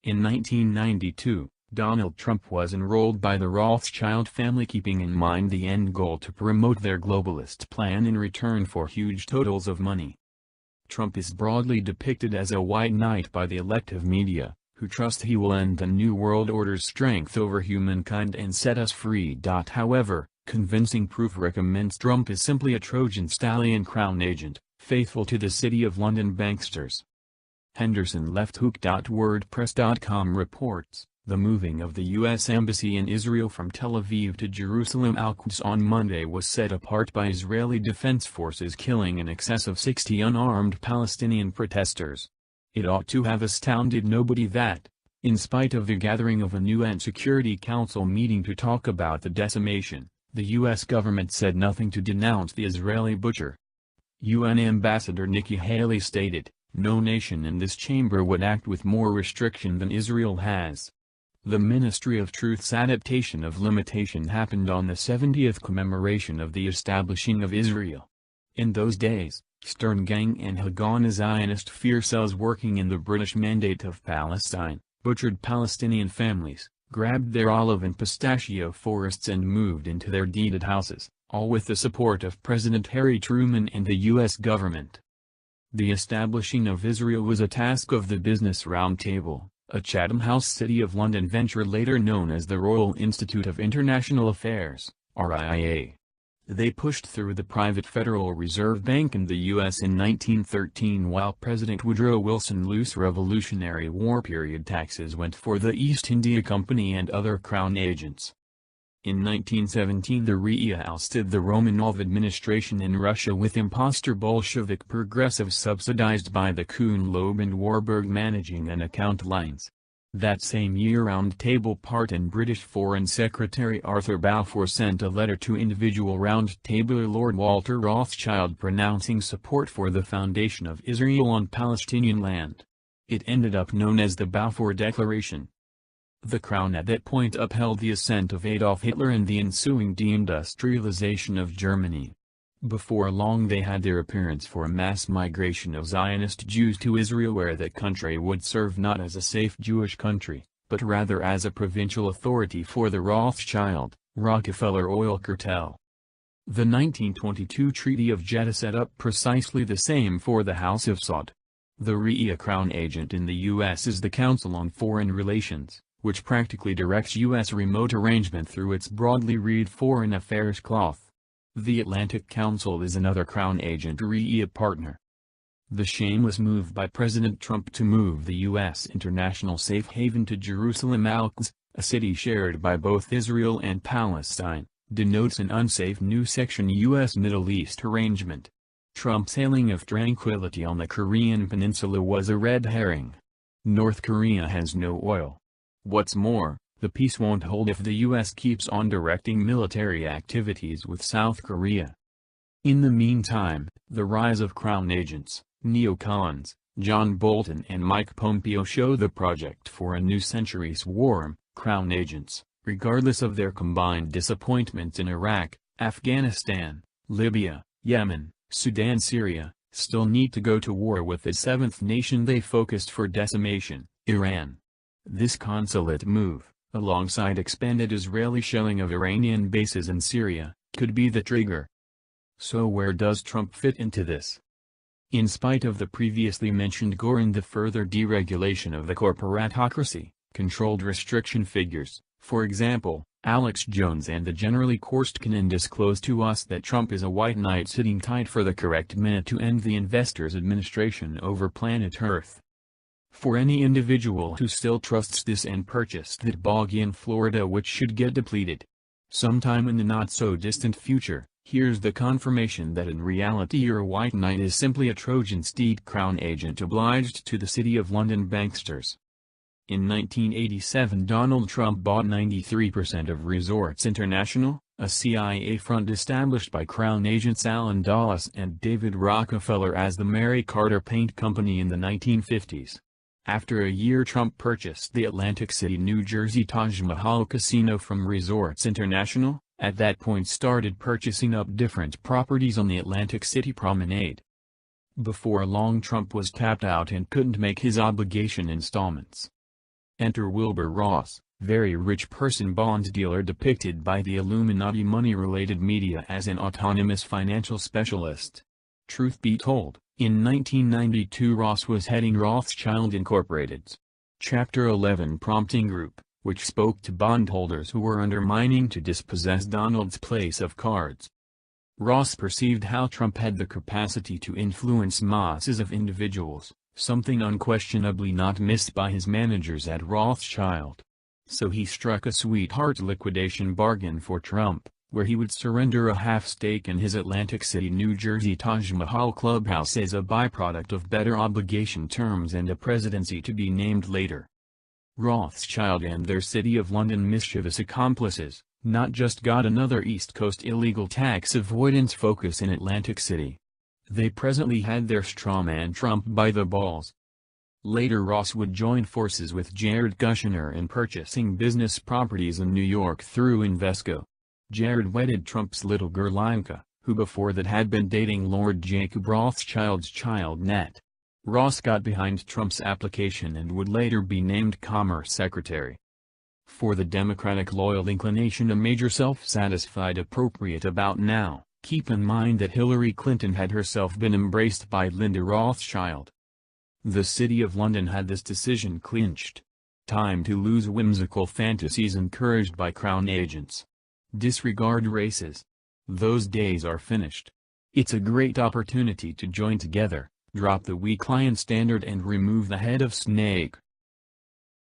In 1992, Donald Trump was enrolled by the Rothschild family, keeping in mind the end goal to promote their globalist plan in return for huge totals of money. Trump is broadly depicted as a white knight by the elective media, who trust he will end the New World Order's strength over humankind and set us free. However, convincing proof recommends Trump is simply a Trojan stallion crown agent, faithful to the City of London banksters. Henderson lefthook.wordpress.com reports, the moving of the U.S. Embassy in Israel from Tel Aviv to Jerusalem Al-Quds on Monday was set apart by Israeli Defense Forces killing in excess of 60 unarmed Palestinian protesters. It ought to have astounded nobody that, in spite of the gathering of a UN Security Council meeting to talk about the decimation, the U.S. government said nothing to denounce the Israeli butcher. UN Ambassador Nikki Haley stated, "No nation in this chamber would act with more restriction than Israel has." The Ministry of Truth's adaptation of limitation happened on the 70th commemoration of the establishing of Israel. In those days, Stern Gang and Haganah Zionist fear cells working in the British Mandate of Palestine, butchered Palestinian families, grabbed their olive and pistachio forests and moved into their deeded houses, all with the support of President Harry Truman and the U.S. government. The establishing of Israel was a task of the Business Roundtable, a Chatham House City of London venture later known as the Royal Institute of International Affairs, RIA. They pushed through the private Federal Reserve Bank in the U.S. in 1913 while President Woodrow Wilson loose Revolutionary War period taxes went for the East India Company and other crown agents. In 1917 the RIA ousted the Romanov administration in Russia with imposter Bolshevik progressives subsidized by the Kuhn-Loeb and Warburg managing an account lines. That same year Round Table part and British Foreign Secretary Arthur Balfour sent a letter to individual Round Tabler Lord Walter Rothschild pronouncing support for the foundation of Israel on Palestinian land. It ended up known as the Balfour Declaration. The Crown at that point upheld the ascent of Adolf Hitler and the ensuing deindustrialization of Germany. Before long they had their appearance for a mass migration of Zionist Jews to Israel where the country would serve not as a safe Jewish country, but rather as a provincial authority for the Rothschild, Rockefeller oil cartel. The 1922 Treaty of Jeddah set up precisely the same for the House of Saud. The RIA crown agent in the U.S. is the Council on Foreign Relations, which practically directs U.S. remote arrangement through its broadly read Foreign Affairs cloth. The Atlantic Council is another crown agent RIA partner. The shameless move by President Trump to move the U.S. international safe haven to Jerusalem Al-Quds, a city shared by both Israel and Palestine, denotes an unsafe new section U.S. Middle East arrangement. Trump's hailing of tranquility on the Korean peninsula was a red herring. North Korea has no oil. What's more, the peace won't hold if the U.S. keeps on directing military activities with South Korea. In the meantime, the rise of crown agents, neocons, John Bolton and Mike Pompeo show the project for a new century swarm. Crown agents, regardless of their combined disappointments in Iraq, Afghanistan, Libya, Yemen, Sudan, Syria, still need to go to war with the seventh nation they focused for decimation, Iran. This consulate move, alongside expanded Israeli shelling of Iranian bases in Syria, could be the trigger. So where does Trump fit into this? In spite of the previously mentioned gore and the further deregulation of the corporatocracy, controlled restriction figures, for example, Alex Jones and the generally Korstkanen disclose to us that Trump is a white knight sitting tight for the correct minute to end the investors' administration over planet Earth. For any individual who still trusts this and purchased that bogey in Florida which should get depleted sometime in the not-so-distant future, here's the confirmation that in reality your white knight is simply a Trojan steed crown agent obliged to the City of London banksters. In 1987 Donald Trump bought 93% of Resorts International, a CIA front established by crown agents Allen Dulles and David Rockefeller as the Mary Carter Paint Company in the 1950s. After a year Trump purchased the Atlantic City, New Jersey Taj Mahal Casino from Resorts International, at that point started purchasing up different properties on the Atlantic City Promenade. Before long Trump was tapped out and couldn't make his obligation installments. Enter Wilbur Ross, very rich person bond dealer depicted by the Illuminati money-related media as an autonomous financial specialist. Truth be told, in 1992 Ross was heading Rothschild Incorporated's Chapter 11 prompting group, which spoke to bondholders who were undermining to dispossess Donald's place of cards. Ross perceived how Trump had the capacity to influence masses of individuals, something unquestionably not missed by his managers at Rothschild. So he struck a sweetheart liquidation bargain for Trump, where he would surrender a half stake in his Atlantic City, New Jersey Taj Mahal clubhouse as a byproduct of better obligation terms and a presidency to be named later. Rothschild and their City of London mischievous accomplices, not just got another East Coast illegal tax avoidance focus in Atlantic City. They presently had their strawman Trump by the balls. Later Ross would join forces with Jared Kushner in purchasing business properties in New York through Invesco. Jared wedded Trump's little girl Ivanka, who before that had been dating Lord Jacob Rothschild's child Nat. Ross got behind Trump's application and would later be named Commerce Secretary. For the Democratic loyal inclination a major self-satisfied appropriate about now, keep in mind that Hillary Clinton had herself been embraced by Linda Rothschild. The City of London had this decision clinched. Time to lose whimsical fantasies encouraged by Crown agents. Disregard races. Those days are finished. It's a great opportunity to join together, drop the weak lion standard and remove the head of snake.